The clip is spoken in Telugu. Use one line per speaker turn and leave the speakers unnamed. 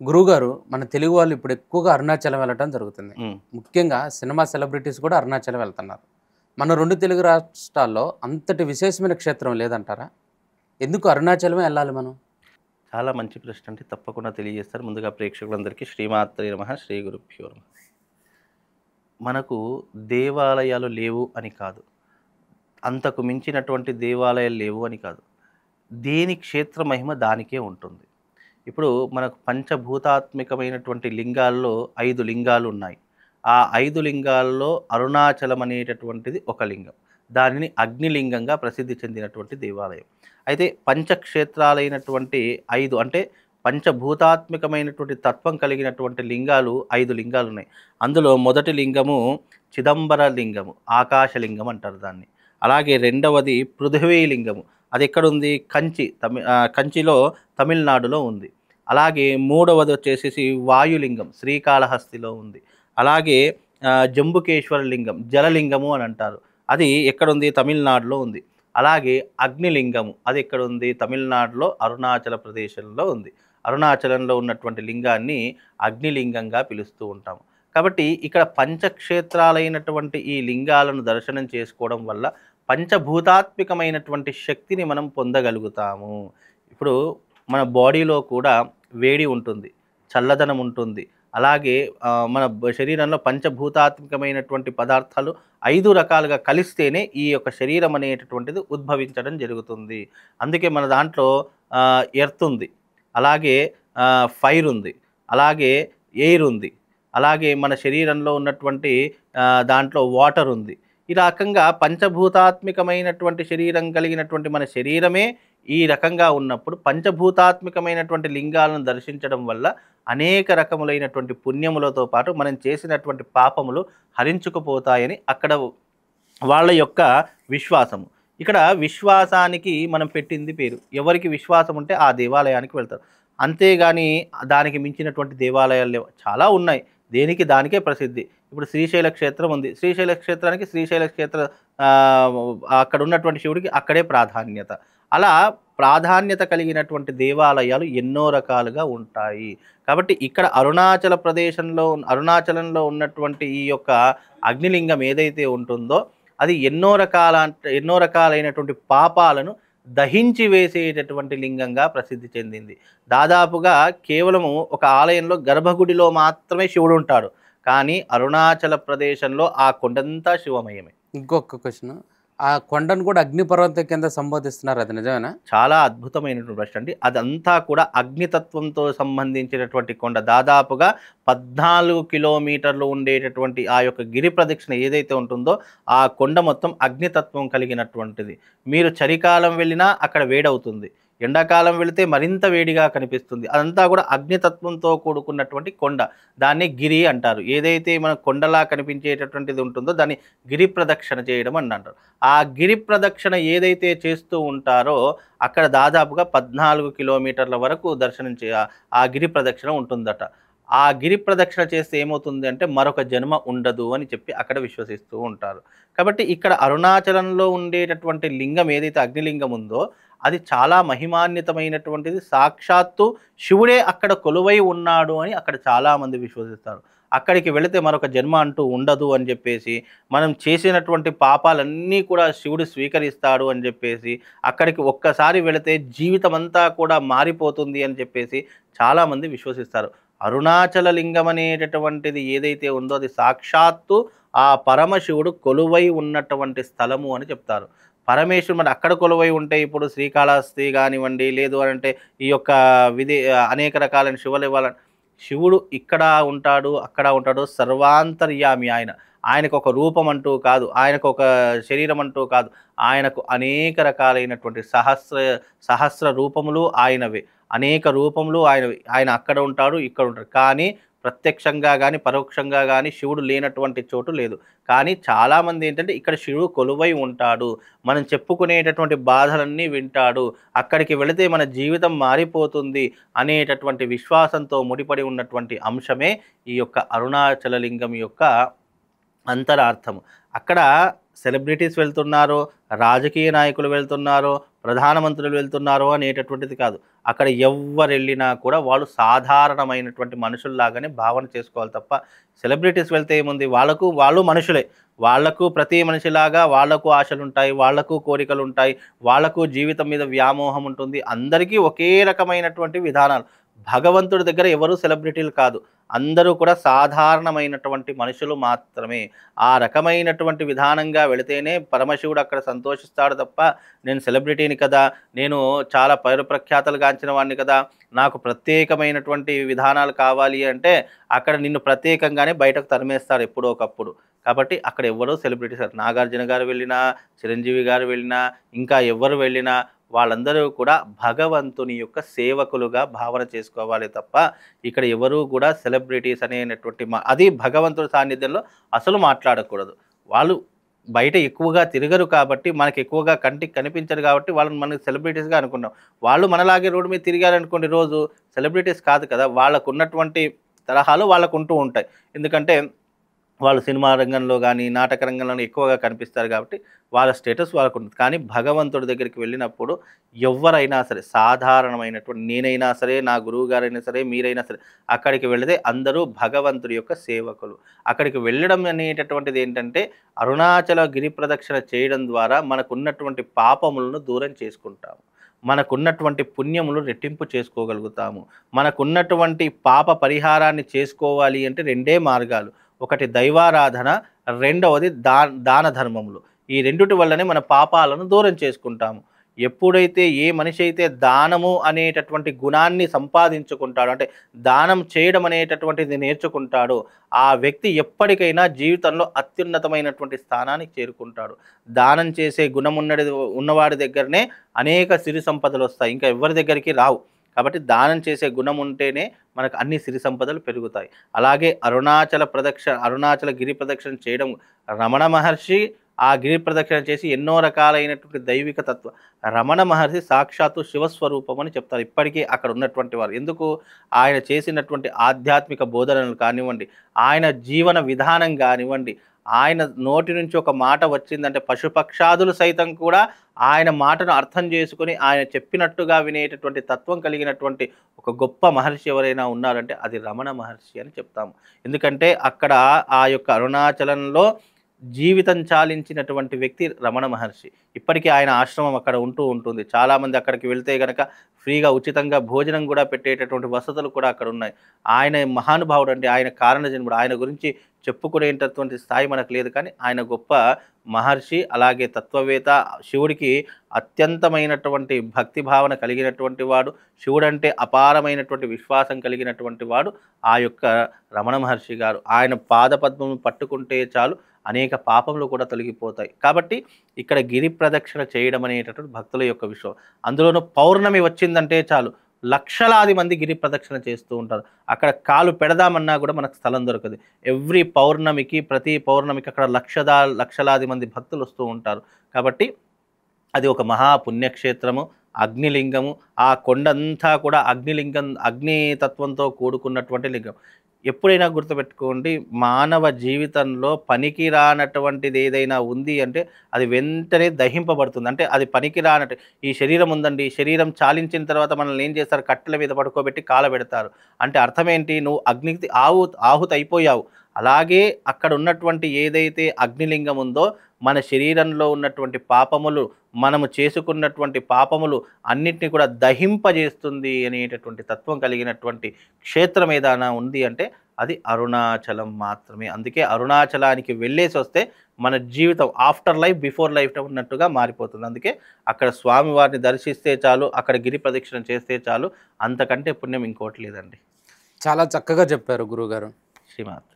గురువుగారు మన తెలుగు వాళ్ళు ఇప్పుడు ఎక్కువగా అరుణాచలం వెళ్ళటం జరుగుతుంది.
హ్మ్.
ముఖ్యంగా సినిమా సెలబ్రిటీస్ కూడా అరుణాచలం వెళ్తున్నారు. మన 2 తెలుగు రాష్ట్రాల్లో అంతటి విశేషమైన క్షేత్రం లేదంటారా? ఎందుకు అరుణాచలమే ఎళ్ళాలి మనం?
చాలా మంచి ప్రశ్న అండి. తప్పకుండా తెలియజేస్తారు. ముందుగా ప్రేక్షకులందరికీ శ్రీమాత్రే నమః, శ్రీ గురుభ్యో నమః. మనకు దేవాలయాలు లేవు అని కాదు. అంతకు మించినటువంటి దేవాలయాలు లేవు అని కాదు. దేని క్షేత్ర మహిమ దానికే ఉంటుంది. ఇప్పుడు మనకు పంచభూతాత్మికమైనటువంటి లింగాల్లో 5 లింగాలు ఉన్నాయి. ఆ 5 లింగాల్లో అరుణాచలం అనేటటువంటిది ఒక లింగం. దానిని అగ్నిలింగంగా ప్రసిద్ధి చెందినటువంటి దేవాలయం. అయితే పంచక్షేత్రాలైనటువంటి 5 అంటే పంచభూతాత్మికమైనటువంటి తత్వం కలిగినటువంటి లింగాలు 5 లింగాలు ఉన్నాయి. అందులో మొదటి లింగము చిదంబర లింగము, ఆకాశలింగం అంటారు దాన్ని. అలాగే రెండవది పృథివీ లింగము. అది ఎక్కడుంది? కంచిలో తమిళనాడులో ఉంది. అలాగే మూడవది వచ్చేసేసి వాయులింగం, శ్రీకాళహస్తిలో ఉంది. అలాగే జంబుకేశ్వర లింగం, జలలింగము అని అంటారు. అది ఎక్కడుంది? తమిళనాడులో ఉంది. అలాగే అగ్నిలింగము, అది ఎక్కడుంది? తమిళనాడులో అరుణాచల ప్రదేశంలో ఉంది. అరుణాచలంలో ఉన్నటువంటి లింగాన్ని అగ్నిలింగంగా పిలుస్తూ ఉంటాము. కాబట్టి ఇక్కడ పంచక్షేత్రాలైనటువంటి ఈ లింగాలను దర్శనం చేసుకోవడం వల్ల పంచభూతాత్మికమైనటువంటి శక్తిని మనం పొందగలుగుతాము. ఇప్పుడు మన బాడీలో కూడా వేడి ఉంటుంది, చల్లదనం ఉంటుంది. అలాగే మన శరీరంలో పంచభూతాత్మికమైనటువంటి పదార్థాలు 5 రకాలుగా కలిస్తేనే ఈ యొక్క శరీరం అనేటటువంటిది ఉద్భవించడం జరుగుతుంది. అందుకే మన దాంట్లో ఎర్త్ ఉంది, అలాగే ఫైర్ ఉంది, అలాగే ఎయిర్ ఉంది, అలాగే మన శరీరంలో ఉన్నటువంటి దాంట్లో వాటర్ ఉంది. ఈ రకంగా పంచభూతాత్మికమైనటువంటి శరీరం కలిగినటువంటి మన శరీరమే ఈ రకంగా ఉన్నప్పుడు పంచభూతాత్మికమైనటువంటి లింగాలను దర్శించడం వల్ల అనేక రకములైనటువంటి పుణ్యములతో పాటు మనం చేసినటువంటి పాపములు హరించుకుపోతాయని అక్కడ వాళ్ళ యొక్క విశ్వాసము. ఇక్కడ విశ్వాసానికి మనం పెట్టింది పేరు. ఎవరికి విశ్వాసం ఉంటే ఆ దేవాలయానికి వెళ్తారు. అంతేగాని దానికి మించినటువంటి దేవాలయాలు లేవు, చాలా ఉన్నాయి. దేనికి దానికే ప్రసిద్ధి. ఇప్పుడు శ్రీశైల క్షేత్రం ఉంది. శ్రీశైల క్షేత్రానికి శ్రీశైల క్షేత్ర అక్కడ ఉన్నటువంటి శివుడికి అక్కడే ప్రాధాన్యత. అలా ప్రాధాన్యత కలిగినటువంటి దేవాలయాలు ఎన్నో రకాలుగా ఉంటాయి. కాబట్టి ఇక్కడ అరుణాచలంలో ఉన్నటువంటి ఈ యొక్క అగ్నిలింగం ఏదైతే ఉంటుందో అది ఎన్నో రకాలైనటువంటి పాపాలను దహించి వేసేటటువంటి లింగంగా ప్రసిద్ధి చెందింది. దాదాపుగా కేవలము ఒక ఆలయంలో గర్భగుడిలో మాత్రమే శివుడు ఉంటాడు. కానీ అరుణాచల ప్రదేశంలో ఆ కొండంతా శివమయమే.
ఇంకొక క్వెషన్. ఆ కొండను కూడా అగ్నిపర్వతం కింద సంబోధిస్తున్నారు. అది నిజమేనా?
చాలా అద్భుతమైనటువంటి ప్రశ్న అండి. అదంతా కూడా అగ్నితత్వంతో సంబంధించినటువంటి కొండ. దాదాపుగా 14 కిలోమీటర్లు ఉండేటటువంటి ఆ యొక్క గిరి ప్రదక్షిణ ఏదైతే ఉంటుందో ఆ కొండ మొత్తం అగ్నితత్వం కలిగినటువంటిది. మీరు చలికాలం వెళ్ళినా అక్కడ వేడవుతుంది, ఎండాకాలం వెళితే మరింత వేడిగా కనిపిస్తుంది. అదంతా కూడా అగ్నితత్వంతో కూడుకున్నటువంటి కొండ. దాన్ని గిరి అంటారు. ఏదైతే మన కొండలా కనిపించేటటువంటిది ఉంటుందో దాన్ని గిరి ప్రదక్షిణ చేయడం అని అంటారు. ఆ గిరి ప్రదక్షిణ ఏదైతే చేస్తూ ఉంటారో అక్కడ దాదాపుగా 14 కిలోమీటర్ల వరకు ఆ గిరి ప్రదక్షిణ ఉంటుందట. ఆ గిరి ప్రదక్షిణ చేస్తే ఏమవుతుంది అంటే మరొక జన్మ ఉండదు అని చెప్పి అక్కడ విశ్వసిస్తూ ఉంటారు. కాబట్టి ఇక్కడ అరుణాచలంలో ఉండేటటువంటి లింగం ఏదైతే అగ్నిలింగం ఉందో అది చాలా మహిమాన్వితమైనటువంటిది. సాక్షాత్తు శివుడే అక్కడ కొలువై ఉన్నాడు అని అక్కడ చాలామంది విశ్వసిస్తారు. అక్కడికి వెళితే మరొక జన్మ అంటూ ఉండదు అని చెప్పేసి, మనం చేసినటువంటి పాపాలన్నీ కూడా శివుడు స్వీకరిస్తాడు అని చెప్పేసి, అక్కడికి ఒక్కసారి వెళితే జీవితం అంతా కూడా మారిపోతుంది అని చెప్పేసి చాలామంది విశ్వసిస్తారు. అరుణాచల లింగం అనేటటువంటిది ఏదైతే ఉందో అది సాక్షాత్తు ఆ పరమశివుడు కొలువై ఉన్నటువంటి స్థలము అని చెప్తారు. పరమేశ్వరుడు మరి అక్కడ కొలువై ఉంటే ఇప్పుడు శ్రీకాళహస్తి కానివ్వండి, లేదు అని అంటే ఈ యొక్క అనేక రకాలైన శివుడు ఇక్కడ ఉంటాడు, అక్కడ ఉంటాడు, సర్వాంతర్యామి ఆయన. ఆయనకు ఒక రూపం అంటూ కాదు, ఆయనకు ఒక శరీరం అంటూ కాదు, ఆయనకు అనేక రకాలైనటువంటి సహస్ర రూపములు ఆయనవే, అనేక రూపములు ఆయనవి. ఆయన అక్కడ ఉంటాడు, ఇక్కడ ఉంటాడు. కానీ ప్రత్యక్షంగా కానీ పరోక్షంగా కానీ శివుడు లేనటువంటి చోటు లేదు. కానీ చాలామంది ఏంటంటే ఇక్కడ శివుడు కొలువై ఉంటాడు, మనం చెప్పుకునేటటువంటి బాధలన్నీ వింటాడు, అక్కడికి వెళితే మన జీవితం మారిపోతుంది అనేటటువంటి విశ్వాసంతో ముడిపడి ఉన్నటువంటి అంశమే ఈ యొక్క అరుణాచల లింగం యొక్క అంతరార్థము. అక్కడ సెలబ్రిటీస్ వెళ్తున్నారో, రాజకీయ నాయకులు వెళ్తున్నారో, ప్రధానమంత్రులు వెళ్తున్నారో అనేటటువంటిది కాదు. అక్కడ ఎవ్వరు వెళ్ళినా కూడా వాళ్ళు సాధారణమైనటువంటి మనుషుల్లాగానే భావన చేసుకోవాలి తప్ప, సెలబ్రిటీస్ వెళ్తే ఏముంది, వాళ్ళు మనుషులే. వాళ్లకు ప్రతి మనిషిలాగా వాళ్లకు ఆశలుంటాయి, వాళ్లకు కోరికలుంటాయి, వాళ్లకు జీవితం మీద వ్యామోహం ఉంటుంది. అందరికీ ఒకే రకమైనటువంటి విధానాలు. భగవంతుడి దగ్గర ఎవరు సెలబ్రిటీలు కాదు, అందరూ కూడా సాధారణమైనటువంటి మనుషులు మాత్రమే. ఆ రకమైనటువంటి విధానంగా వెళితేనే పరమశివుడు అక్కడ సంతోషిస్తాడు తప్ప, నేను సెలబ్రిటీని కదా, నేను చాలా ప్రఖ్యాతలు గాంచిన వాడిని కదా, నాకు ప్రత్యేకమైనటువంటి విధానాలు కావాలి అంటే అక్కడ నిన్ను ప్రత్యేకంగానే బయటకు తరిమేస్తాడు ఎప్పుడో ఒకప్పుడు. కాబట్టి అక్కడ ఎవరో సెలబ్రిటీస్, నాగార్జున గారు వెళ్ళినా, చిరంజీవి గారు వెళ్ళినా, ఇంకా ఎవరు వెళ్ళినా వాళ్ళందరూ కూడా భగవంతుని యొక్క సేవకులుగా భావన చేసుకోవాలి తప్ప, ఇక్కడ ఎవరూ కూడా సెలబ్రిటీస్ అనేటటువంటి అది భగవంతుడి సాన్నిధ్యంలో అసలు మాట్లాడకూడదు. వాళ్ళు బయట ఎక్కువగా తిరగరు కాబట్టి, మనకి ఎక్కువగా కంటికి కనిపించరు కాబట్టి వాళ్ళని మనకి సెలబ్రిటీస్గా అనుకున్నాం. వాళ్ళు మనలాగే రోడ్డు మీద తిరిగారనుకోండి రోజు, సెలబ్రిటీస్ కాదు కదా. వాళ్ళకు ఉన్నటువంటి తరహాలు వాళ్ళకు ఉంటూ ఉంటాయి. ఎందుకంటే వాళ్ళు సినిమా రంగంలో కానీ, నాటక రంగంలోనే ఎక్కువగా కనిపిస్తారు కాబట్టి వాళ్ళ స్టేటస్ వాళ్ళకు ఉంటుంది. కానీ భగవంతుడి దగ్గరికి వెళ్ళినప్పుడు ఎవరైనా సరే, సాధారణమైనటువంటి నేనైనా సరే, నా గురువు గారైనా సరే, మీరైనా సరే, అక్కడికి వెళితే అందరూ భగవంతుడి యొక్క సేవకులు. అక్కడికి వెళ్ళడం అనేటటువంటిది ఏంటంటే, అరుణాచల గిరి ప్రదక్షిణ చేయడం ద్వారా మనకున్నటువంటి పాపములను దూరం చేసుకుంటాము, మనకున్నటువంటి పుణ్యములు రెట్టింపు చేసుకోగలుగుతాము. మనకున్నటువంటి పాప పరిహారాన్ని చేసుకోవాలి అంటే రెండే మార్గాలు. ఒకటి దైవారాధన, రెండవది దాన ధర్మములు. ఈ రెండిటి వల్లనే మన పాపాలను దూరం చేసుకుంటాము. ఎప్పుడైతే ఏ మనిషి అయితే దానము అనేటటువంటి గుణాన్ని సంపాదించుకుంటాడో, అంటే దానం చేయడం అనేటటువంటిది నేర్చుకుంటాడో, ఆ వ్యక్తి ఎప్పటికైనా జీవితంలో అత్యున్నతమైనటువంటి స్థానానికి చేరుకుంటాడు. దానం చేసే గుణం ఉన్నవాడి దగ్గరనే అనేక సిరి సంపదలు వస్తాయి, ఇంకా ఎవరి దగ్గరికి రావు. కాబట్టి దానం చేసే గుణం ఉంటేనే మనకు అన్ని సిరి సంపదలు పెరుగుతాయి. అలాగే అరుణాచల గిరి ప్రదక్షిణ చేయడం, రమణ మహర్షి ఆ గిరి ప్రదక్షిణ చేసి ఎన్నో రకాలైనటువంటి దైవిక తత్వ, రమణ మహర్షి సాక్షాత్తు శివస్వరూపం అని చెప్తారు ఇప్పటికీ అక్కడ ఉన్నటువంటి వారు. ఎందుకు, ఆయన చేసినటువంటి ఆధ్యాత్మిక బోధనలు కానివ్వండి, ఆయన జీవన విధానం కానివ్వండి, ఆయన నోటి నుంచి ఒక మాట వచ్చిందంటే పశుపక్షాదులు సైతం కూడా ఆయన మాటను అర్థం చేసుకుని ఆయన చెప్పినట్టుగా వినేటటువంటి తత్వం కలిగినటువంటి ఒక గొప్ప మహర్షి ఎవరైనా ఉన్నారంటే అది రమణ మహర్షి అని చెప్తాము. ఎందుకంటే అక్కడ ఆ యొక్క అరుణాచలంలో జీవితం చాలించినటువంటి వ్యక్తి రమణ మహర్షి. ఇప్పటికీ ఆయన ఆశ్రమం అక్కడ ఉంటూ ఉంటుంది. చాలామంది అక్కడికి వెళ్తే కనుక ఫ్రీగా ఉచితంగా భోజనం కూడా పెట్టేటటువంటి వసతులు కూడా అక్కడ ఉన్నాయి. ఆయన మహానుభావుడు అండి, ఆయన కారణజన్ముడు. ఆయన గురించి చెప్పుకునేటటువంటి స్థాయి మనకు లేదు, కానీ ఆయన గొప్ప మహర్షి, అలాగే తత్వవేత్త, శివుడికి అత్యంతమైనటువంటి భక్తి భావన కలిగినటువంటి వాడు, శివుడంటే అపారమైనటువంటి విశ్వాసం కలిగినటువంటి వాడు ఆ యొక్క రమణ మహర్షి గారు. ఆయన పాదపద్మం పట్టుకుంటే చాలు అనేక పాపములు కూడా తొలగిపోతాయి. కాబట్టి ఇక్కడ గిరి ప్రదక్షిణ చేయడం అనేటటువంటి భక్తుల యొక్క విషయం. అందులోనూ పౌర్ణమి వచ్చిందంటే చాలు లక్షలాది మంది గిరి ప్రదక్షిణ చేస్తూ ఉంటారు. అక్కడ కాలు పెడదామన్నా కూడా మనకు స్థలం దొరకదు. ప్రతి పౌర్ణమికి అక్కడ లక్షలాది మంది భక్తులు వస్తూ ఉంటారు. కాబట్టి అది ఒక మహాపుణ్యక్షేత్రము, అగ్నిలింగము. ఆ కొండంతా కూడా అగ్నితత్వంతో కూడుకున్నటువంటి లింగం. ఎప్పుడైనా గుర్తుపెట్టుకోండి, మానవ జీవితంలో పనికి రానటువంటిది ఏదైనా ఉంది అంటే అది వెంటనే దహింపబడుతుంది. అంటే అది పనికి రానట్టు, ఈ శరీరం ఉందండి, శరీరం చాలించిన తర్వాత మనల్ని ఏం చేస్తారు, కట్టెల మీద పడుకోబెట్టి కాలబెడతారు. అంటే అర్థం ఏంటి, నువ్వు అగ్నికి ఆహుతి అయిపోయావు. అలాగే అక్కడ ఉన్నటువంటి ఏదైతే అగ్నిలింగం ఉందో, మన శరీరంలో ఉన్నటువంటి పాపములు, మనము చేసుకున్నటువంటి పాపములు అన్నిటినీ కూడా దహింపజేస్తుంది అనేటటువంటి తత్వం కలిగినటువంటి క్షేత్రం ఏదైనా ఉంది అంటే అది అరుణాచలం మాత్రమే. అందుకే అరుణాచలానికి వెళ్ళేసి వస్తే మన జీవితం ఆఫ్టర్ లైఫ్ బిఫోర్ లైఫ్ ఉన్నట్టుగా మారిపోతుంది. అందుకే అక్కడ స్వామివారిని దర్శిస్తే చాలు, అక్కడ గిరి ప్రదక్షిణ చేస్తే చాలు, అంతకంటే పుణ్యం ఇంకోటి లేదండి.
చాలా చక్కగా చెప్పారు గురువుగారు.
శ్రీమాత్.